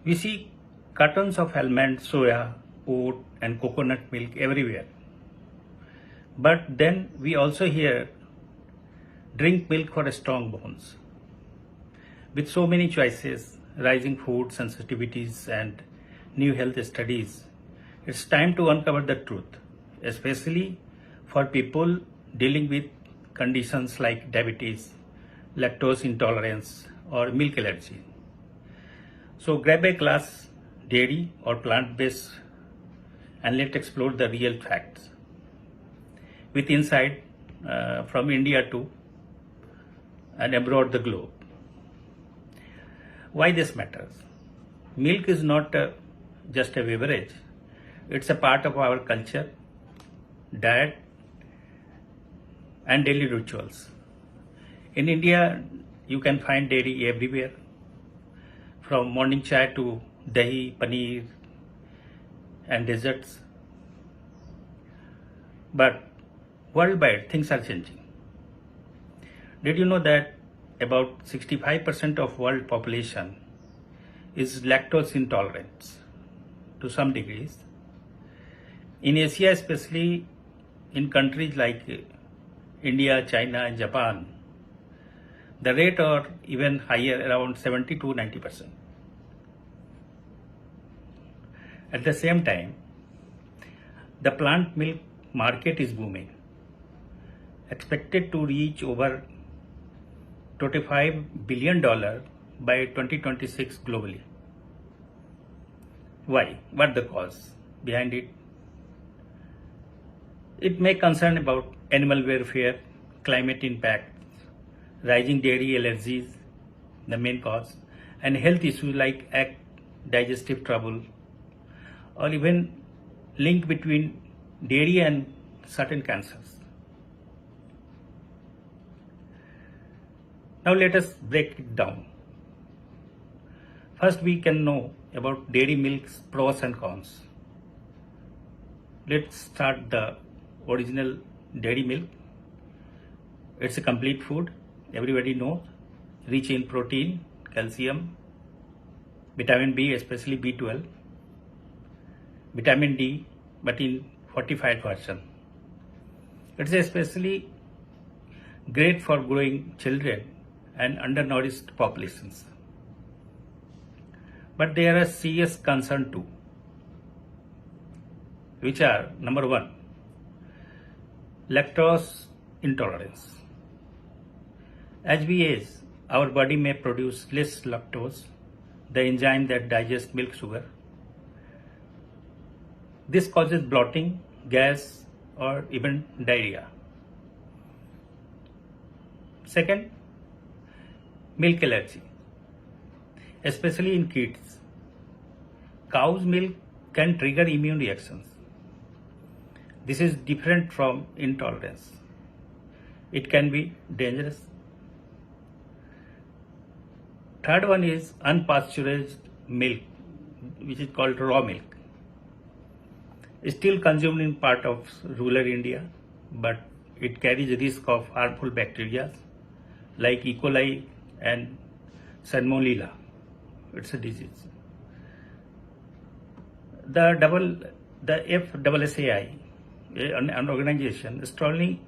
We see cartons of almond, soya, oat and coconut milk everywhere. But then we also hear drink milk for strong bones. With so many choices, rising food sensitivities and new health studies, it's time to uncover the truth, especially for people dealing with conditions like diabetes, lactose intolerance or milk allergy. So grab a glass, dairy or plant-based, and let's explore the real facts. With insight from India to and abroad the globe. Why this matters? Milk is not just a beverage. It's a part of our culture, diet and daily rituals. In India, you can find dairy everywhere, from morning chai to dahi, paneer and desserts. But worldwide, things are changing. Did you know that about 65% of world population is lactose intolerant to some degrees? In Asia, especially in countries like India, China and Japan, the rate are even higher, around 70 to 90%. At the same time, the plant milk market is booming, expected to reach over $25 billion by 2026 globally. Why? What the cause behind it? It may concern about animal welfare, climate impact, rising dairy allergies, the main cause, and health issues like digestive trouble, or even link between dairy and certain cancers. Now let us break it down. First, we can know about dairy milk's pros and cons. Let's start the original dairy milk. It's a complete food, everybody knows, rich in protein, calcium, vitamin B, especially B12, vitamin D, but in fortified version. It's especially great for growing children and undernourished populations. But there are serious concerns too, which are: number one, lactose intolerance. As we age, our body may produce less lactose, the enzyme that digests milk sugar. This causes bloating, gas, or even diarrhea. Second, milk allergy, especially in kids. Cow's milk can trigger immune reactions. This is different from intolerance. It can be dangerous. Third one is unpasteurized milk, which is called raw milk. It's still consumed in part of rural India, but it carries risk of harmful bacteria like E. coli and Salmonella. It's a disease. The FSSAI, an organization, strongly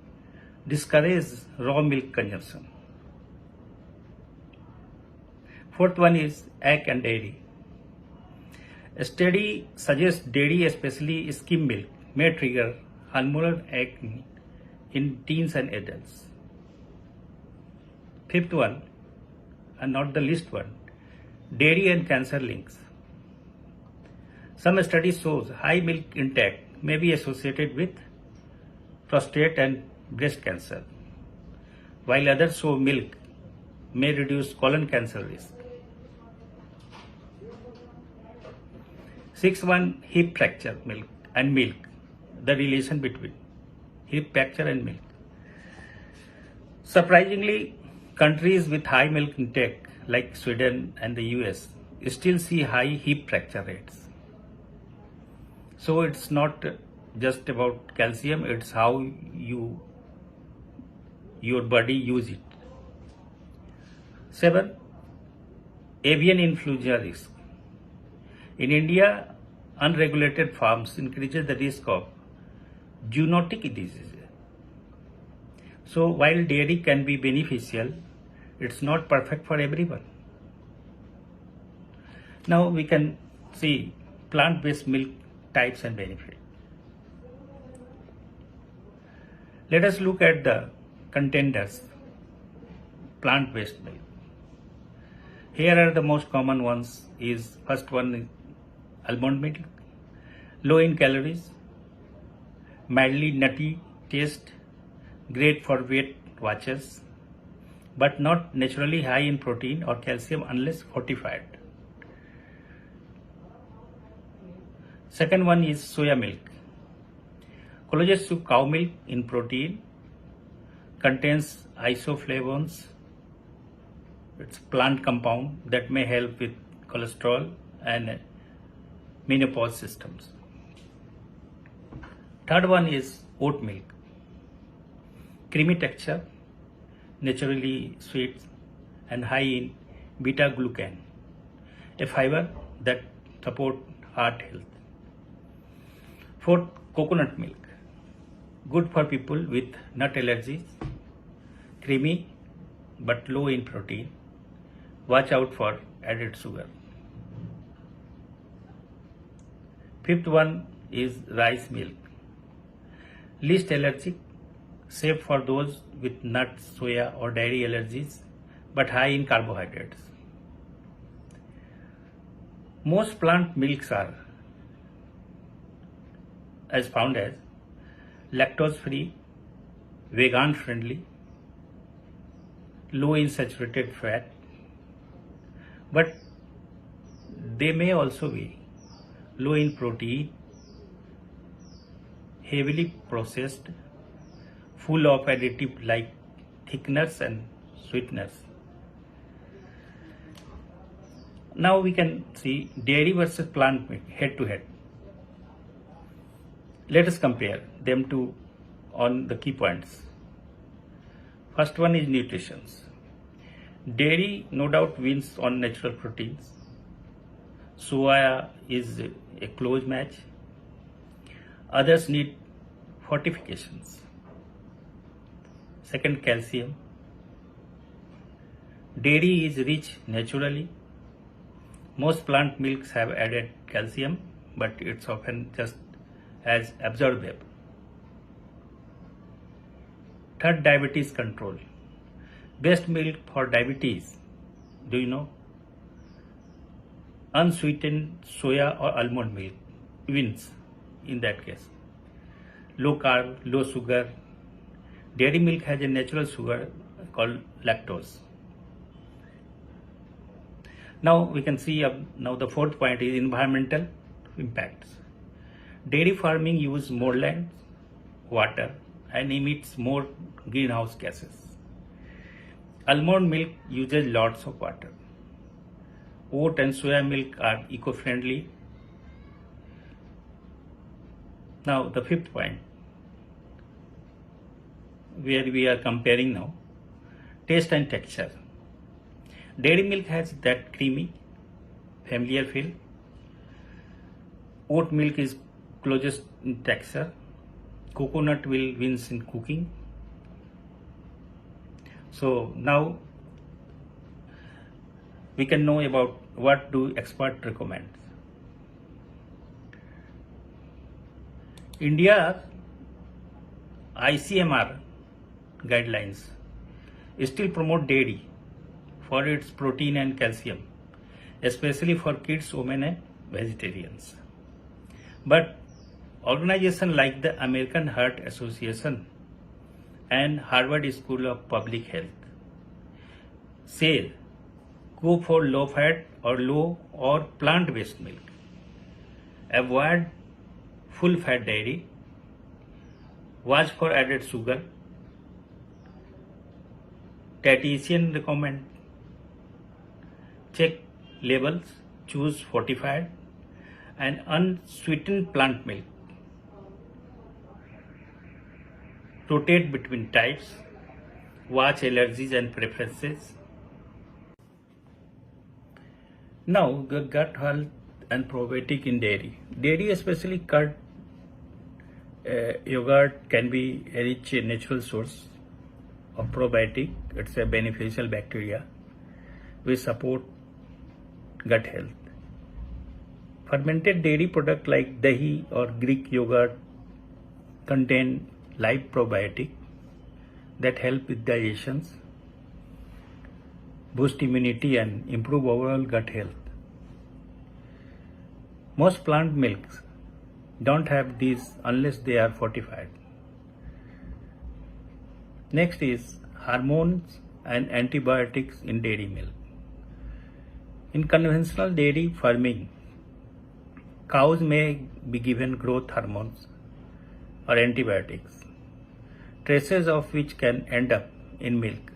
discourages raw milk consumption. Fourth one is egg and dairy. A study suggests dairy, especially skim milk, may trigger hormonal acne in teens and adults. Fifth one, and not the least one, dairy and cancer links. Some studies shows high milk intake may be associated with prostate and breast cancer, while others show milk may reduce colon cancer risk. Sixth one, hip fracture milk and milk, the relation between hip fracture and milk. Surprisingly, countries with high milk intake like Sweden and the US still see high hip fracture rates. So it's not just about calcium, it's how your body use it. 7. Avian influenza risk. In India, unregulated farms increases the risk of zoonotic diseases. So while dairy can be beneficial, it's not perfect for everyone. Now we can see plant-based milk types and benefits. Let us look at the contenders, plant-based milk. Here are the most common ones. First one is almond milk, low in calories, mildly nutty taste, great for Weight Watchers, but not naturally high in protein or calcium unless fortified. Second one is soya milk. Closest to cow milk in protein, contains isoflavones. It's plant compound that may help with cholesterol and menopause systems. Third one is oat milk. Creamy texture, naturally sweet and high in beta-glucan, a fiber that supports heart health. Fourth, coconut milk. Good for people with nut allergies, creamy but low in protein. Watch out for added sugar. Fifth one is rice milk. Least allergic, safe for those with nuts, soya or dairy allergies, but high in carbohydrates. Most plant milks are found as lactose-free, vegan-friendly, low in saturated fat, but they may also be low in protein, heavily processed, full of additives like thickeners and sweeteners. Now we can see dairy versus plant milk head to head. Let us compare them two on the key points. First one is nutrition. Dairy no doubt wins on natural proteins. Soya is a close match. Others need fortifications. Second, calcium. Dairy is rich naturally. Most plant milks have added calcium, but it's often just as absorbable. Third, diabetes control. Best milk for diabetes, do you know? Unsweetened soya or almond milk wins in that case. Low carb, low sugar. Dairy milk has a natural sugar called lactose. Now we can see now the fourth point is environmental impacts. Dairy farming uses more land, water and emits more greenhouse gases. Almond milk uses lots of water. Oat and soya milk are eco-friendly. Now the fifth point, where we are comparing now, taste and texture. Dairy milk has that creamy, familiar feel. Oat milk is closest in texture. Coconut will wins in cooking. So now we can know about what do experts recommend. India ICMR guidelines still promote dairy for its protein and calcium, especially for kids, women and vegetarians. But organizations like the American Heart Association and Harvard School of Public Health say go for low fat or low or plant-based milk. Avoid full fat dairy. Watch for added sugar. Dietitian recommend check labels, choose fortified and unsweetened plant milk. Rotate between types. Watch allergies and preferences. Now, the gut health and probiotic in dairy. Dairy, especially curd, yogurt, can be a rich natural source of probiotic. It's a beneficial bacteria which support gut health. Fermented dairy products like dahi or Greek yogurt contain live probiotic that help with digestion, boost immunity and improve overall gut health. Most plant milks don't have these unless they are fortified. Next is hormones and antibiotics in dairy milk. In conventional dairy farming, cows may be given growth hormones or antibiotics, traces of which can end up in milk.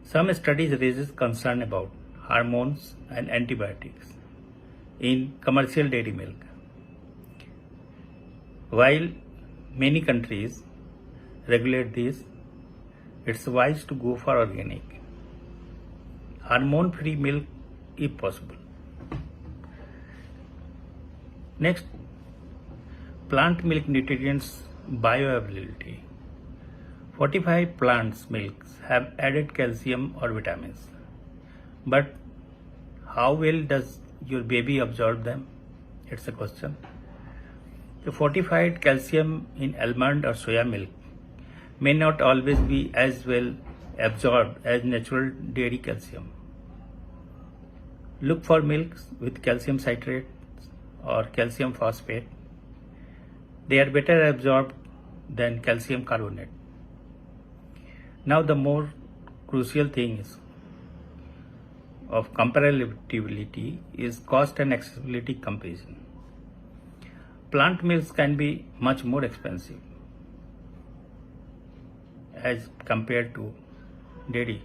Some studies raises concern about hormones and antibiotics in commercial dairy milk. While many countries regulate this, it's wise to go for organic, hormone-free milk if possible. Next, plant milk nutrients bioavailability. Fortified plant milks have added calcium or vitamins, but how well does your baby absorb them? It's a question. The fortified calcium in almond or soya milk may not always be as well absorbed as natural dairy calcium. Look for milks with calcium citrate or calcium phosphate. They are better absorbed than calcium carbonate. Now the more crucial thing is of comparability is cost and accessibility comparison. Plant milks can be much more expensive as compared to dairy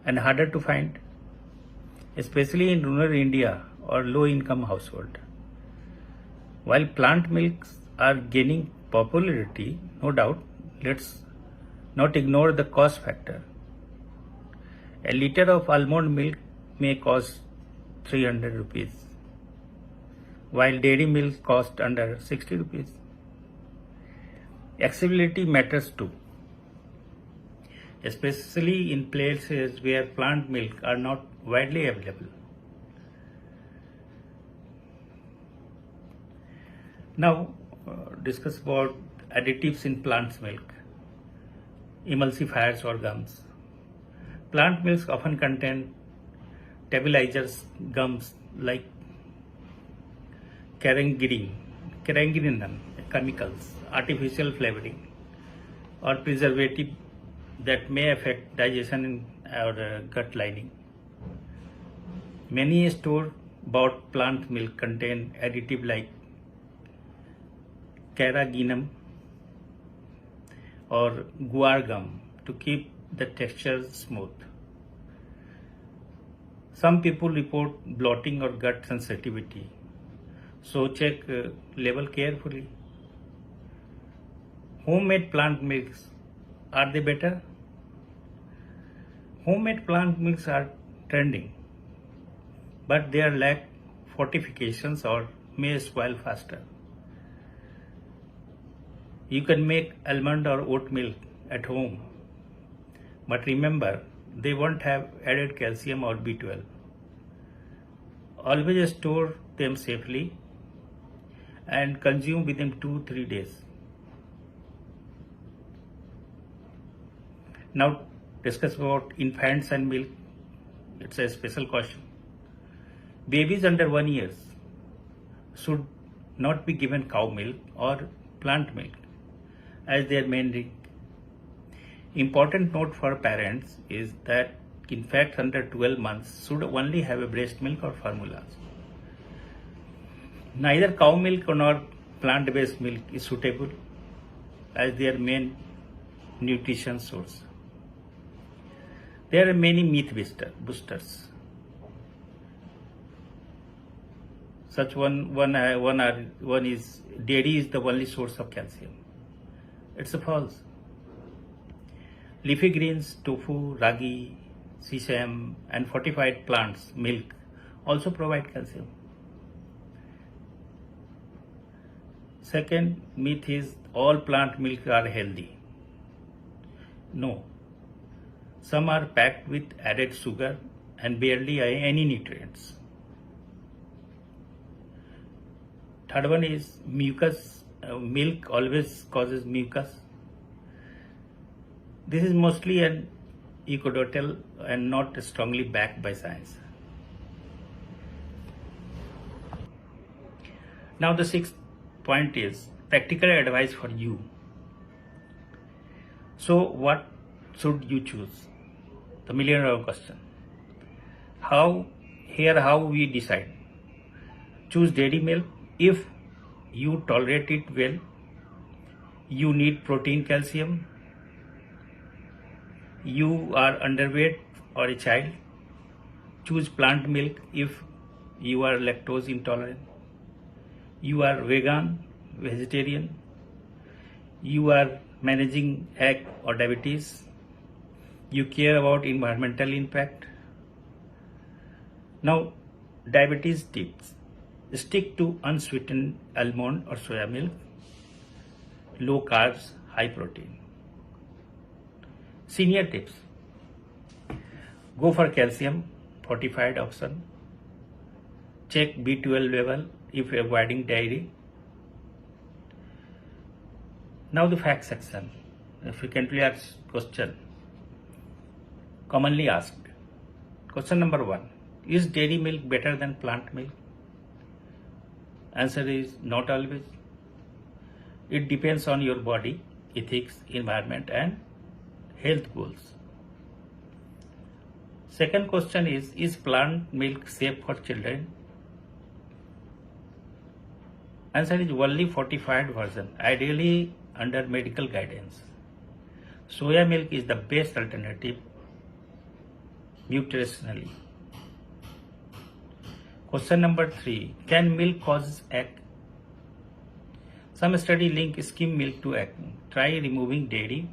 and harder to find, especially in rural India or low income household. While plant milks are gaining popularity, no doubt, let's not ignore the cost factor. A liter of almond milk may cost 300 rupees, while dairy milk costs under 60 rupees. Accessibility matters too, especially in places where plant milk are not widely available. Now, discuss about additives in plant milk, emulsifiers or gums. Plant milks often contain stabilizers, gums like carrageenan chemicals, artificial flavoring, or preservative that may affect digestion or gut lining. Many store-bought plant milk contain additive like carrageenan or guar gum to keep the texture smooth. Some people report bloating or gut sensitivity, so check label carefully. Homemade plant milks, are they better? Homemade plant milks are trending, but they are lack fortifications or may spoil faster. You can make almond or oat milk at home, but remember, they won't have added calcium or B12. Always store them safely and consume within 2-3 days. Now discuss about infants and milk. It's a special question. Babies under 1 year should not be given cow milk or plant milk as their main drink. Important note for parents is that infants under 12 months should only have a breast milk or formulas. Neither cow milk nor plant-based milk is suitable as their main nutrition source. There are many myth boosters. Such one is dairy is the only source of calcium. It's a false. Leafy greens, tofu, ragi, sesame, and fortified plants, milk also provide calcium. Second myth is all plant milk are healthy. No, some are packed with added sugar and barely any nutrients. Third one is mucus. Milk always causes mucus. This is mostly an anecdotal and not strongly backed by science. Now the sixth point is practical advice for you. So what should you choose? The million-dollar question. How we decide. Choose dairy milk if you tolerate it well, you need protein, calcium, you are underweight or a child. Choose plant milk if you are lactose intolerant, you are vegan, vegetarian, you are managing egg or diabetes, you care about environmental impact. Now, diabetes tips. Stick to unsweetened almond or soya milk, low carbs, high protein. Senior tips. Go for calcium, fortified option. Check B12 level if avoiding dairy. Now the fact section. A frequently asked question. Commonly asked. Question number 1. Is dairy milk better than plant milk? Answer is not always. It depends on your body, ethics, environment and health goals. Second question is plant milk safe for children? Answer is only fortified version, ideally under medical guidance. Soya milk is the best alternative nutritionally. Question number 3. Can milk cause acne? Some study link skim milk to acne. Try removing dairy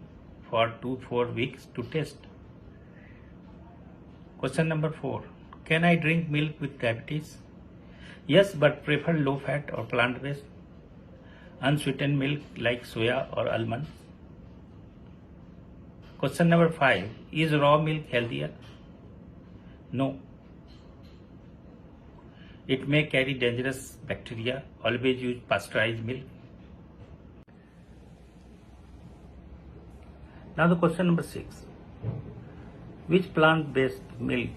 for 2-4 weeks to test. Question number 4. Can I drink milk with diabetes? Yes, but prefer low fat or plant based. Unsweetened milk like soya or almond. Question number 5. Is raw milk healthier? No. It may carry dangerous bacteria. Always use pasteurized milk. Now the question number 6. Which plant-based milk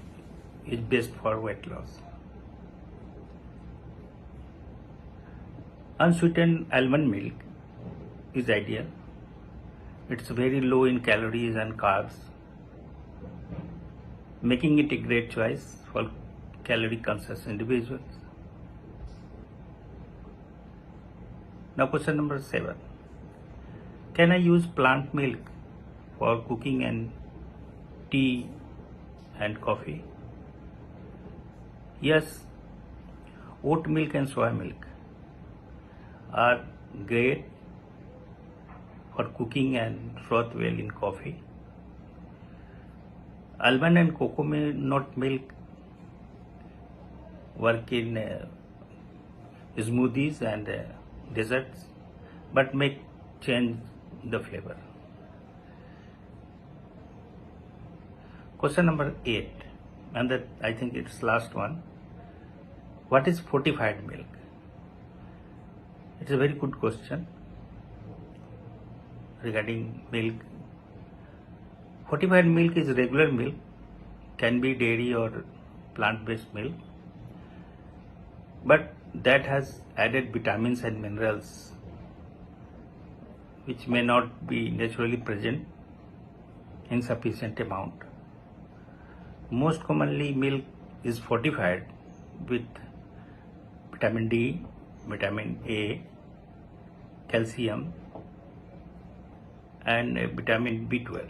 is best for weight loss? Unsweetened almond milk is ideal. It's very low in calories and carbs, making it a great choice for calorie conscious individuals. Now question number 7. Can I use plant milk for cooking and tea and coffee? Yes, oat milk and soy milk are great for cooking and froth well in coffee. Almond and coconut milk work in smoothies and desserts, but may change the flavor. Question number 8, and that I think it's last one. What is fortified milk? It's a very good question regarding milk. Fortified milk is regular milk, can be dairy or plant-based milk, but that has added vitamins and minerals which may not be naturally present in sufficient amount. Most commonly, milk is fortified with vitamin D, vitamin A, calcium and vitamin B12.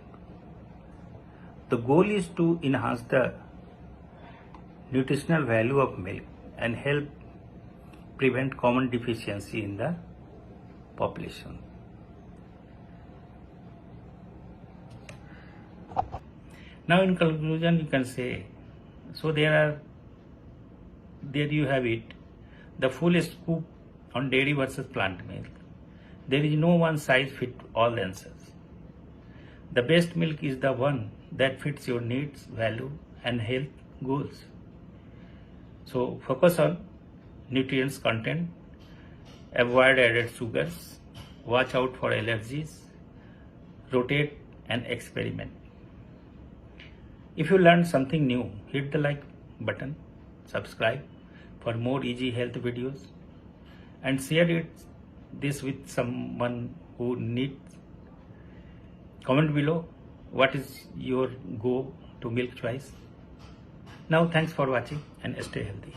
The goal is to enhance the nutritional value of milk and help prevent common deficiency in the population. Now in conclusion you can say, so there you have it, the full scoop on dairy versus plant milk. There is no one size fits all answers. The best milk is the one that fits your needs, value, and health goals. So focus on nutrients content, avoid added sugars, watch out for allergies, rotate and experiment. If you learned something new, hit the like button, subscribe for more easy health videos, and share this with someone who needs. Comment below what is your go to milk choice. Now thanks for watching and stay healthy.